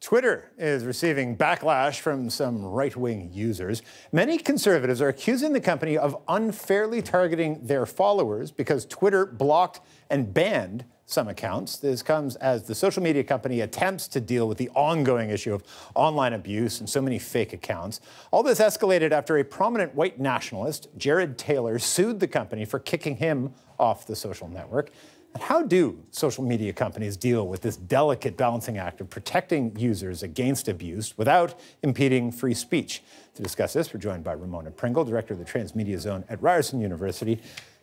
Twitter is receiving backlash from some right-wing users. Many conservatives are accusing the company of unfairly targeting their followers because Twitter blocked and banned some accounts. This comes as the social media company attempts to deal with the ongoing issue of online abuse and so many fake accounts. All this escalated after a prominent white nationalist, Jared Taylor, sued the company for kicking him off the social network. And how do social media companies deal with this delicate balancing act of protecting users against abuse without impeding free speech? To discuss this, we're joined by Ramona Pringle, director of the Transmedia Zone at Ryerson University.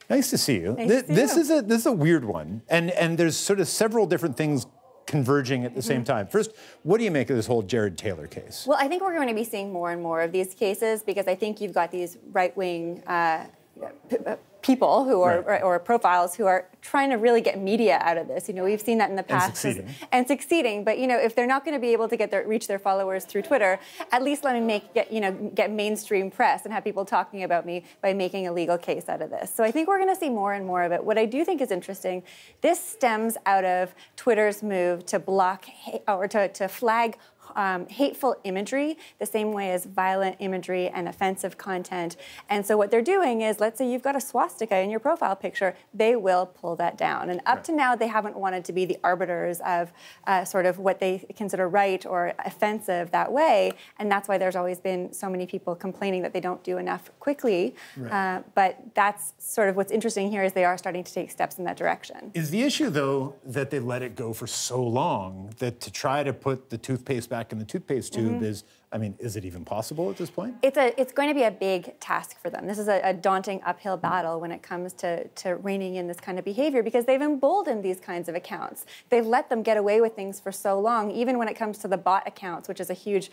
Nice to see you. This is a weird one, and there's sort of several different things converging at the same time. First, what do you make of this whole Jared Taylor case? Well, I think we're going to be seeing more and more of these cases because I think you've got these right-wing people who are, or profiles who are trying to really get media out of this. You know, we've seen that in the past. And succeeding. But, you know, if they're not going to be able to reach their followers through Twitter, at least let me get mainstream press and have people talking about me by making a legal case out of this. So I think we're going to see more and more of it. What I do think is interesting, this stems out of Twitter's move to block or to flag hateful imagery the same way as violent imagery and offensive content. And so what they're doing is, let's say you've got a swastika in your profile picture, they will pull that down. And up to now, they haven't wanted to be the arbiters of sort of what they consider right or offensive that way. And that's why there's always been so many people complaining that they don't do enough quickly. But that's sort of what's interesting here is they are starting to take steps in that direction. Is the issue, though, that they let it go for so long that to try to put the toothpaste back in the toothpaste tube is, I mean, is it even possible at this point? It's going to be a big task for them. This is a daunting uphill battle when it comes to reining in this kind of behavior because they've emboldened these kinds of accounts. They've let them get away with things for so long, even when it comes to the bot accounts, which is a huge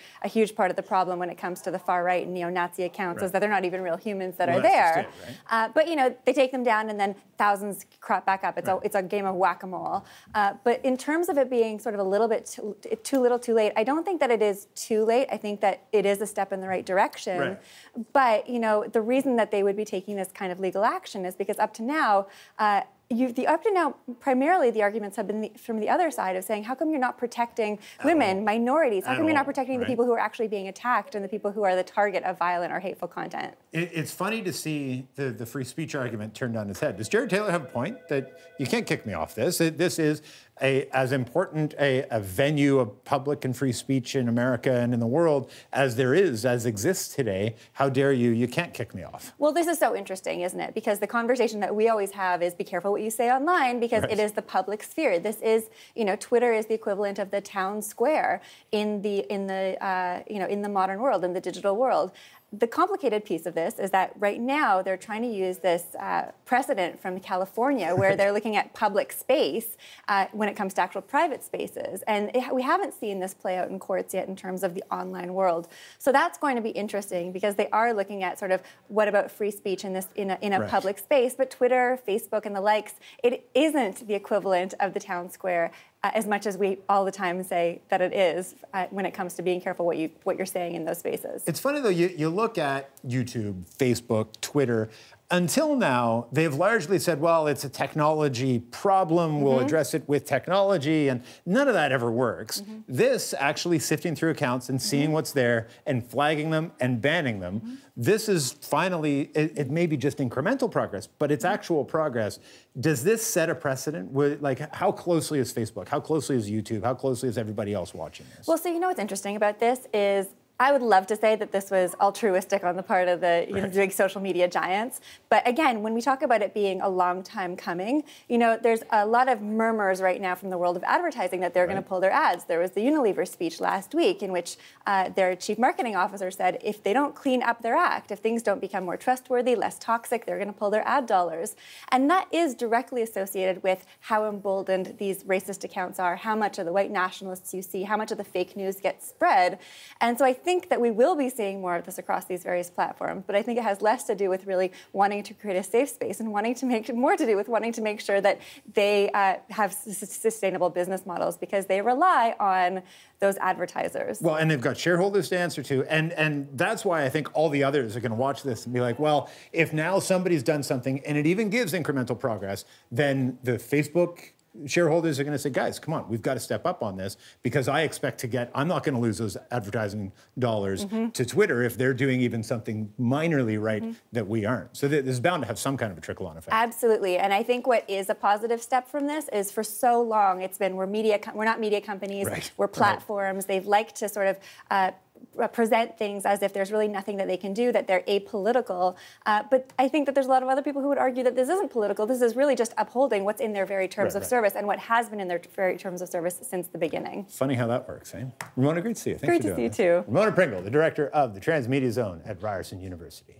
part of the problem when it comes to the far right and neo-Nazi accounts, is that they're not even real humans that are there. But, you know, they take them down and then thousands crop back up. It's a game of whack-a-mole. But in terms of it being sort of a little bit too little, too late, I don't think that it is too late. I think that it is a step in the right direction. But, you know, the reason that they would be taking this kind of legal action is because up to now, primarily the arguments have been from the other side of saying, how come you're not protecting women, minorities? How come you're not protecting the people who are actually being attacked and the people who are the target of violent or hateful content? It's funny to see the free speech argument turned on its head. Does Jared Taylor have a point that you can't kick me off this? This is as important a venue of public and free speech in America and in the world as exists today. How dare you? You can't kick me off. Well, this is so interesting, isn't it? Because the conversation that we always have is be careful what you say online because it is the public sphere. This is, you know, Twitter is the equivalent of the town square in the modern world, in the digital world. The complicated piece of this is that right now they're trying to use this precedent from California where they're looking at public space when it comes to actual private spaces. And we haven't seen this play out in courts yet in terms of the online world. So that's going to be interesting because they are looking at sort of what about free speech in a public space. But Twitter, Facebook, and the likes, it isn't the equivalent of the town square as much as we all the time say that it is when it comes to being careful what you're saying in those spaces. It's funny, though, you look at YouTube, Facebook, Twitter. Until now, they've largely said, well, it's a technology problem, we'll address it with technology, and none of that ever works. This, actually sifting through accounts and seeing what's there and flagging them and banning them, this is finally, it may be just incremental progress, but it's actual progress. Does this set a precedent? Like, how closely is Facebook? How closely is YouTube? How closely is everybody else watching this? Well, so you know what's interesting about this is I would love to say that this was altruistic on the part of the big social media giants. But again, when we talk about it being a long time coming, you know, there's a lot of murmurs right now from the world of advertising that they're going to pull their ads. There was the Unilever speech last week in which their chief marketing officer said if they don't clean up their act, if things don't become more trustworthy, less toxic, they're going to pull their ad dollars. And that is directly associated with how emboldened these racist accounts are, how much of the white nationalists you see, how much of the fake news gets spread. And so I think that we will be seeing more of this across these various platforms, but I think it has less to do with really wanting to create a safe space and wanting to make sure that they have sustainable business models because they rely on those advertisers. Well, and they've got shareholders to answer to, and that's why I think all the others are going to watch this and be like, well, if now somebody's done something and it even gives incremental progress, then the Facebook shareholders are going to say, guys, come on, we've got to step up on this because I expect to get, I'm not going to lose those advertising dollars to Twitter if they're doing even something minorly right that we aren't. So there's bound to have some kind of a trickle-on effect. Absolutely. And I think what is a positive step from this is for so long it's been we're not media companies, we're platforms. They've liked to sort of present things as if there's really nothing that they can do, that they're apolitical. But I think that there's a lot of other people who would argue that this isn't political. This is really just upholding what's in their very terms of service and what has been in their very terms of service since the beginning. Funny how that works, eh? Ramona, great to see you. Thanks great for to doing see you this. too. Ramona Pringle, the director of the Transmedia Zone at Ryerson University.